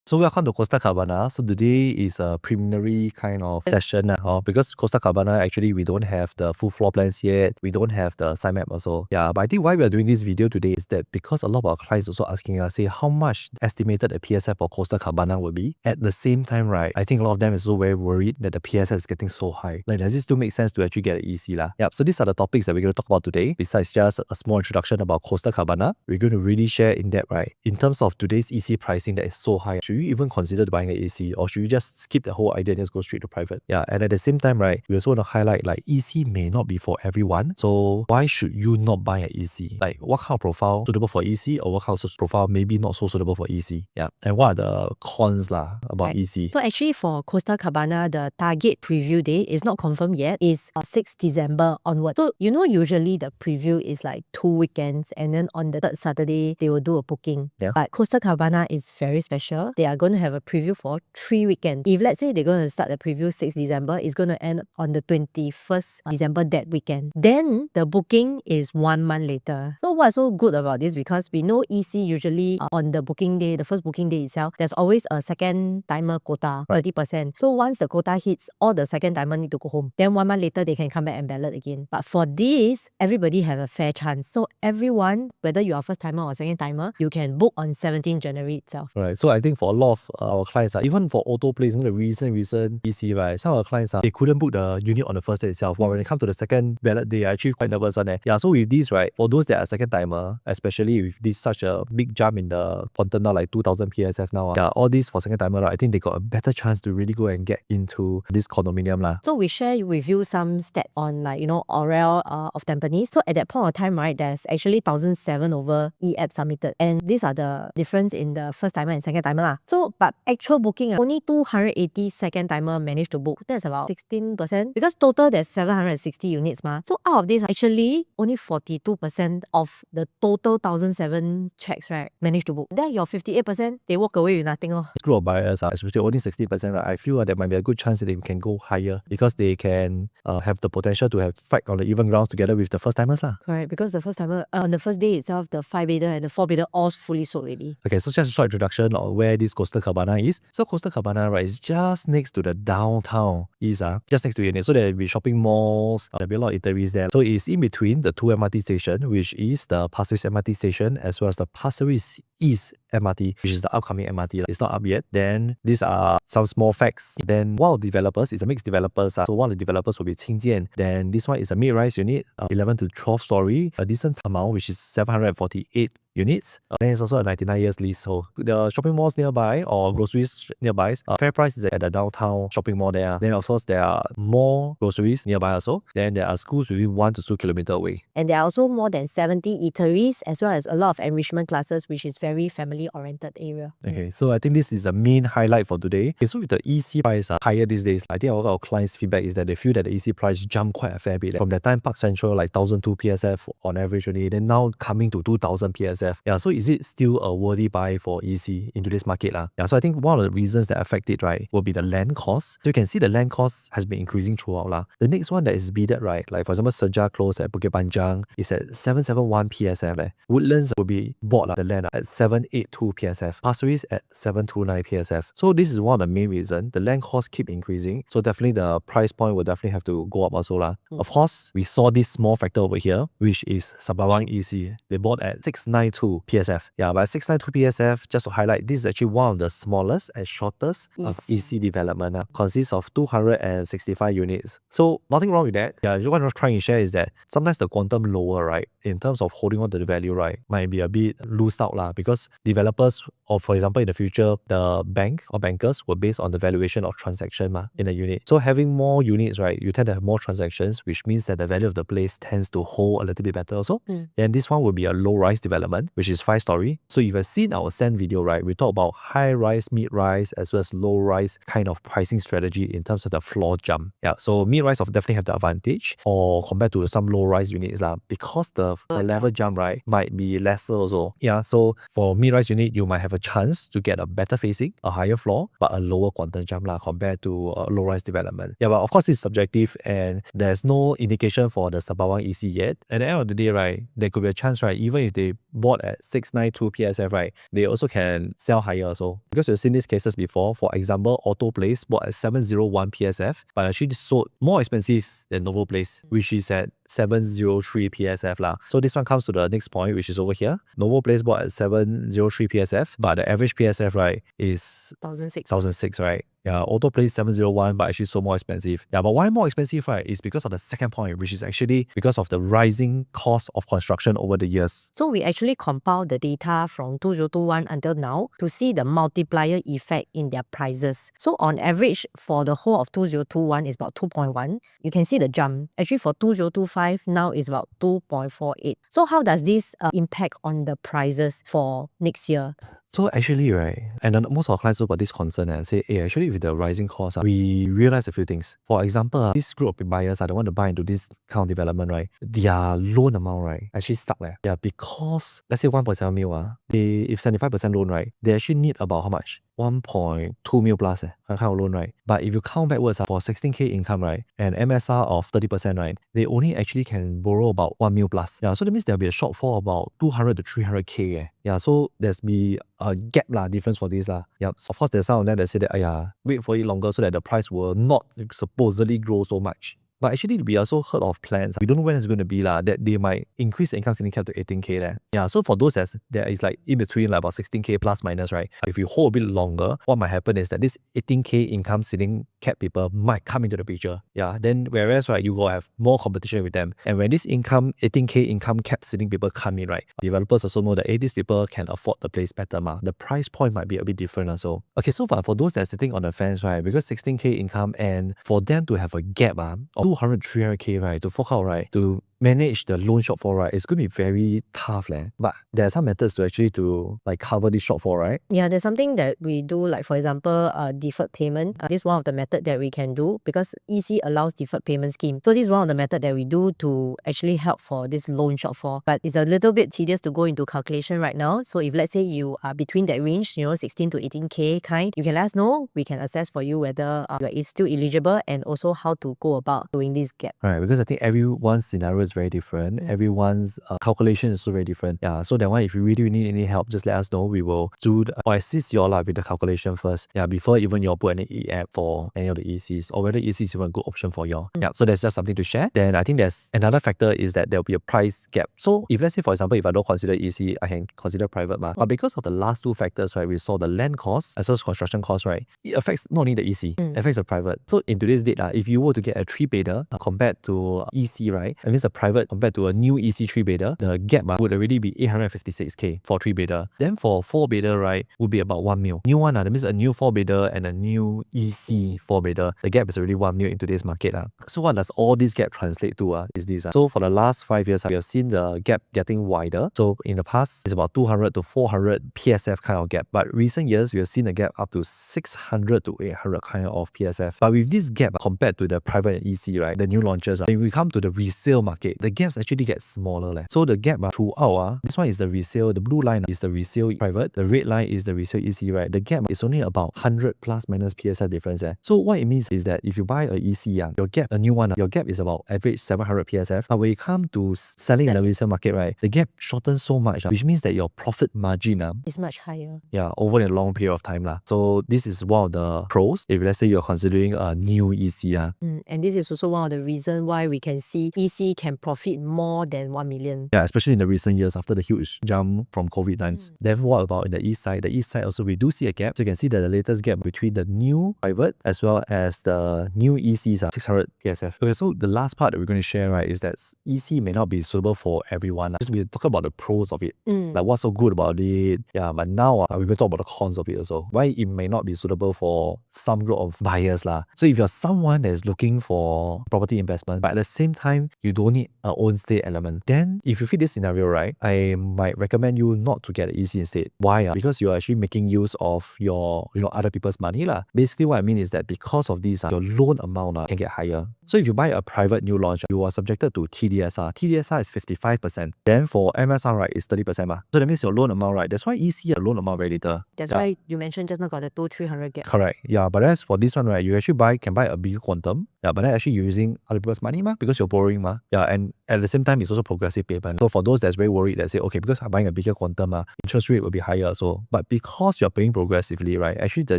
So welcome to Costa Cabana. So today is a preliminary kind of session because Costa Cabana actually we don't have the full floor plans yet. We don't have the site map also. Yeah, but I think why we are doing this video today is that because a lot of our clients also asking us, say how much estimated the PSF for Costa Cabana will be. At the same time, right, I think a lot of them is so very worried that the PSF is getting so high. Like, does it still make sense to actually get an EC lah? Yeah, so these are the topics that we're going to talk about today. Besides just a small introduction about Costa Cabana, we're going to really share in depth, right, in terms of today's EC pricing that is so high. Should you even consider buying an AC, or should you just skip the whole idea and just go straight to private? Yeah, and at the same time, right, we also want to highlight like EC may not be for everyone. So why should you not buy an EC? Like what kind of profile suitable for EC, or what kind of profile maybe not so suitable for EC? Yeah, and what are the cons lah about EC? So actually for Costa Cabana, the target preview date is not confirmed yet. It's 6 December onward. So usually the preview is like 2 weekends, and then on the third Saturday they will do a booking. Yeah. But Costa Cabana is very special. They are going to have a preview for 3 weekends. If let's say they're going to start the preview 6 December, it's going to end on the 21st December that weekend. Then the booking is 1 month later. So what's so good about this? Because we know EC usually on the booking day, the first booking day itself, there's always a second timer quota, 30%. So once the quota hits, all the second timer need to go home. Then 1 month later, they can come back and ballot again. But for this, everybody have a fair chance. So everyone, whether you are first timer or second timer, you can book on 17 January itself. Right. So I think for a lot of our clients, even for auto plays, the recent EC, right, some of our clients, they couldn't book the unit on the first day itself. But when it comes to the second ballot, they are actually quite nervous on it. Yeah, so with this, right, for those that are second timer, especially with this such a big jump in the quantum now, like 2000 PSF now, yeah, all these for second timer, right, I think they got a better chance to really go and get into this condominium lah. So we share with you some stats on Orel of Tampines. So at that point of time, right, there's actually 1007 over e-app submitted. And these are the difference in the first timer and second timer lah. So but actual booking, only 280 second timer managed to book. That's about 16%. Because total there's 760 units ma. So out of this, actually only 42% of the total 1007 checks, right, managed to book. Then your 58%, they walk away with nothing. Group of buyers, especially only 60%, right, I feel there might be a good chance that they can go higher because they can have the potential to have fight on the even grounds together with the first timers lah. Correct, because the first timer on the first day itself, the 5-bedder and the 4-bedder all fully sold already. Okay, so just a short introduction of where this Costa Cabana is. So Costa Cabana, right, is just next to the downtown east, just next to it. So there will be shopping malls, there'll be a lot of eateries there. So it's in between the two MRT station, which is the Pasir Ris MRT station as well as the Pasir Ris East MRT, which is the upcoming MRT. It's not up yet. Then these are some small facts. Then one of the developers is a mixed developers. So one of the developers will be Qingjian. Then this one is a mid-rise unit, 11 to 12 story, a decent amount, which is 748 units. Then it's also a 99 years lease. So the shopping malls nearby or groceries nearby, fair price is at the downtown shopping mall there. Then of course there are more groceries nearby also. Then there are schools within 1 to 2 kilometers away. And there are also more than 70 eateries as well as a lot of enrichment classes, which is very family oriented area. Okay, so I think this is the main highlight for today. Okay, so with the EC price higher these days, I think a lot of our clients' feedback is that they feel that the EC price jumped quite a fair bit. From that time, Park Central like 1002 PSF on average only, then now coming to 2000 PSF. Yeah, so is it still a worthy buy for EC into this market lah? Yeah, so I think one of the reasons that affect it, right, will be the land cost. So you can see the land cost has been increasing throughout lah. The next one that is bidded, right, like for example, Seja Close at Bukit Panjang is at 771 PSF. Woodlands will be bought the land at 782 PSF. Pasir Ris at 729 PSF. So this is one of the main reasons. The land costs keep increasing. So definitely the price point will definitely have to go up also lah. Of course, we saw this small factor over here, which is Sembawang EC. They bought at 692 PSF. Yeah, but 692 PSF, just to highlight, this is actually one of the smallest and shortest EC development. Consists of 265 units. So nothing wrong with that. Yeah, what I'm trying to share is that sometimes the quantum lower, right, in terms of holding on to the value, right, might be a bit loosed out lah, because developers, or for example in the future, the bank or bankers will base on the valuation of transaction in a unit. So having more units, right, you tend to have more transactions, which means that the value of the place tends to hold a little bit better also. And this one will be a low-rise development, which is 5-story. So if you've seen our Send video, right, we talk about high-rise, mid-rise, as well as low-rise kind of pricing strategy in terms of the floor jump. Yeah, so mid-rise definitely have the advantage or compared to some low-rise units lah, because the the level jump, right, might be lesser also. Yeah, so for mid-rise unit, you might have a chance to get a better facing, a higher floor, but a lower quantum jump compared to low-rise development. Yeah, but of course it's subjective and there's no indication for the Sembawang EC yet. At the end of the day, right, there could be a chance, right, even if they bought at 692 PSF, right, they also can sell higher also. Because we've seen these cases before. For example, Auto Place bought at 701 PSF, but actually sold more expensive than Novo Place, which is at 703 PSF lah. So this one comes to the next point, which is over here. Novo Place bought at 703 PSF, but the average PSF, right, is 1006, right? Yeah, Auto Place 701, but actually so more expensive. Yeah, but why more expensive, right? Is because of the second point, which is actually because of the rising cost of construction over the years. So we actually compiled the data from 2021 until now to see the multiplier effect in their prices. So on average, for the whole of 2021 is about 2.1. You can see the jump. Actually for 2025, now is about 2.48. So how does this impact on the prices for next year? So actually, right, and then most of our clients look at this concern and say, hey, actually with the rising costs, we realize a few things. For example, this group of buyers that want to buy into this kind of development, right, their loan amount, right, actually stuck there. Yeah, because let's say 1.7 mil, they if 75% loan, right, they actually need about how much? 1.2 mil plus kind of loan, right? But if you count backwards for 16K income, right, and MSR of 30%, right, they only actually can borrow about 1 mil plus. Yeah, so that means there'll be a shortfall about 200 to 300K. Yeah, so there's be a gap difference for this. Yeah, so of course there's some of them that say that, wait for it longer so that the price will not supposedly grow so much. But actually, we also heard of plans. We don't know when it's going to be that they might increase the income ceiling cap to 18K there. Yeah, so for those there is like in between about 16K plus minus, right? If you hold a bit longer, what might happen is that this 18K income ceiling cap people might come into the picture. Yeah, then whereas, right, you will have more competition with them. And when this 18K income cap ceiling people come in, right, developers also know that, hey, these people can afford the place better. The price point might be a bit different also. Okay, so for those that are sitting on the fence, right, because 16K income and for them to have a gap of 200, 300K, right, to fork out, right, to manage the loan shortfall, right, it's going to be very tough. But there are some methods to actually to like cover this shortfall, right? Yeah, there's something that we do, like for example, deferred payment. This is one of the method that we can do because EC allows deferred payment scheme. So this is one of the method that we do to actually help for this loan shortfall. But it's a little bit tedious to go into calculation right now. So if let's say you are between that range, 16 to 18K kind, you can let us know. We can assess for you whether you are still eligible and also how to go about doing this gap. Right, because I think everyone's scenario is very different. Everyone's calculation is so very different. Yeah, so that one, if you really need any help, just let us know. We will do or assist you all with the calculation first. Yeah, before even you all put any e-app for any of the ECs or whether EC is even a good option for you all. Yeah, so that's just something to share. Then I think there's another factor is that there will be a price gap. So if let's say, for example, if I don't consider EC, I can consider private. But because of the last two factors, right, we saw the land cost as well as construction cost, right, it affects not only the EC, it affects the private. So in today's date, if you were to get a 3-bedder compared to EC, right, that means a private compared to a new EC 3-bedder, the gap would already be 856K for 3-bedder. Then for 4-bedder, right, would be about 1 mil. New one, that means a new 4-bedder and a new EC 4-bedder. The gap is already 1 mil in today's market. So what does all this gap translate to? Is this. So for the last 5 years, we have seen the gap getting wider. So in the past, it's about 200 to 400 PSF kind of gap. But recent years, we have seen a gap up to 600 to 800 kind of PSF. But with this gap compared to the private and EC, right, the new launches, when we come to the resale market, the gaps actually get smaller. So the gap throughout, this one is the resale, the blue line is the resale private, the red line is the resale EC, right? The gap is only about 100 plus minus PSF difference. So what it means is that if you buy a EC, your gap, a new one, your gap is about average 700 PSF. But when you come to selling in the resale market, right, the gap shortens so much, which means that your profit margin is much higher. Yeah, over a long period of time. So this is one of the pros if let's say you're considering a new EC. And this is also one of the reasons why we can see EC can profit more than 1 million. Yeah, especially in the recent years after the huge jump from COVID times. Then what about in the east side? The east side also we do see a gap. So you can see that the latest gap between the new private as well as the new ECs are 600 PSF. Okay, so the last part that we're going to share, right, is that EC may not be suitable for everyone. Just we talk about the pros of it, like what's so good about it. Yeah, but now we're going to talk about the cons of it also. Why it may not be suitable for some group of buyers. So if you're someone that is looking for property investment, but at the same time you don't need need a own stay element. Then if you fit this scenario, right, I might recommend you not to get EC instead. Why? Because you're actually making use of your, other people's money lah. Basically what I mean is that because of this, your loan amount can get higher. So if you buy a private new launch, you are subjected to TDSR. TDSR is 55%. Then for MSR, right, is 30%. So that means your loan amount, right, that's why EC, your loan amount very little. That's why you mentioned just now got the 200-300 gap. Correct. Yeah, but as for this one, right, you actually can buy a bigger quantum. Yeah, but then actually you're using other people's money because you're borrowing Yeah, and at the same time, it's also progressive payment. So for those that's very worried that say, okay, because I'm buying a bigger quantum, interest rate will be higher. So, but because you're paying progressively, right, actually the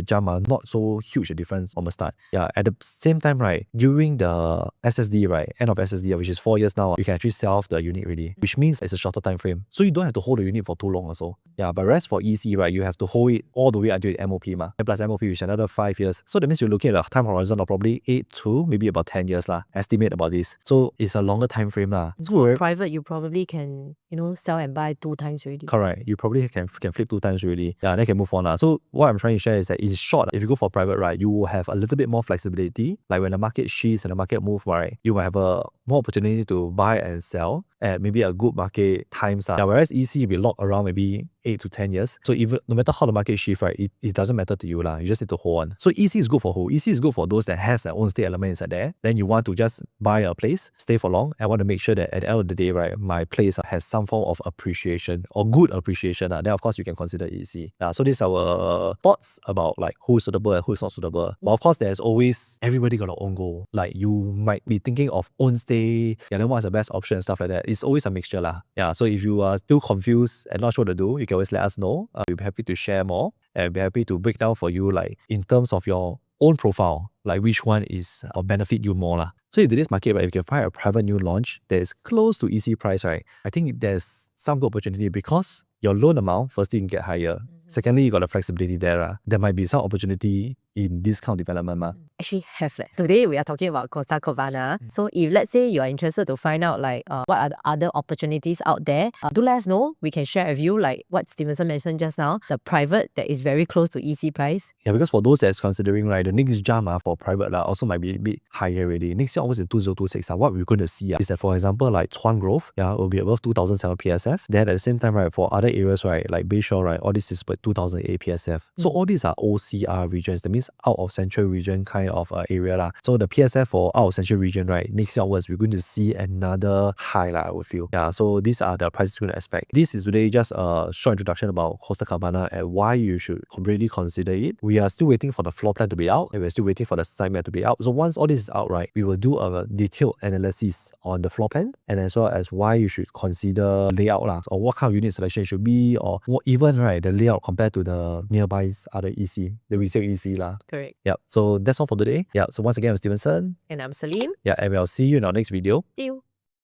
jump not so huge a difference from the start. Yeah, at the same time, right, during the SSD, right, end of SSD, which is 4 years now, you can actually sell off the unit already, which means it's a shorter time frame. So you don't have to hold the unit for too long also. Yeah, but whereas for EC, right, you have to hold it all the way until the MOP, plus MOP, which is another 5 years. So that means you're looking at a time horizon of probably 8 to maybe about 10 years estimate about this. So it's a longer time frame So for private, you probably can, sell and buy 2 times already. Correct. You probably can flip 2 times already. Yeah, then can move on. So what I'm trying to share is that in short, if you go for private, right, you will have a little bit more flexibility. Like when the market shifts and the market moves, right, you will have a more opportunity to buy and sell at maybe a good market times. Yeah, whereas EC will be locked around maybe 8 to 10 years. So even no matter how the market shift, right, it doesn't matter to you. You just need to hold on. So EC is good for who? EC is good for those that has their own stay element inside there. Then you want to just buy a place, stay for long. I want to make sure that at the end of the day, right, my place has some form of appreciation or good appreciation. Then of course you can consider EC. So these are our thoughts about like who's suitable and who's not suitable. But of course there's always, everybody got their own goal. Like you might be thinking of own stay, then what's the best option and stuff like that. It's always a mixture Yeah, so if you are still confused and not sure what to do, you can always let us know. We'll be happy to share more and be happy to break down for you like in terms of your own profile, like which one is or benefit you more So in today's market, right, if you can find a private new launch that is close to EC price, right, I think there's some good opportunity because your loan amount, firstly, you can get higher. Secondly, you got the flexibility there. There might be some opportunity in this kind of development. Actually have. Today we are talking about Costa Cabana. So if let's say you are interested to find out like what are the other opportunities out there, do let us know. We can share with you like what Stevenson mentioned just now, the private that is very close to EC price. Yeah, because for those that's considering, right, the next jump for private also might be a bit higher already. Next year almost in 2026, what we're going to see is that, for example, like Chuan Grove, will be above 2007 PSF. Then at the same time, right, for other areas, right, like Bayshore, right, all this is but 2008 PSF. So all these are OCR regions. That means out of central region kind of area. So the PSF for out of central region, right, next year onwards, we're going to see another high, I would feel. Yeah, so these are the prices you're going to expect. This is today just a short introduction about Costa Cabana and why you should really consider it. We are still waiting for the floor plan to be out and we're still waiting for the site map to be out. So once all this is out, right, we will do a detailed analysis on the floor plan and as well as why you should consider layout or what kind of unit selection it should be or even, right, the layout compared to the nearby other EC, the resale EC. Correct. So that's all for today. So once again, I'm Stevenson. And I'm Celine. And we'll see you in our next video. See you.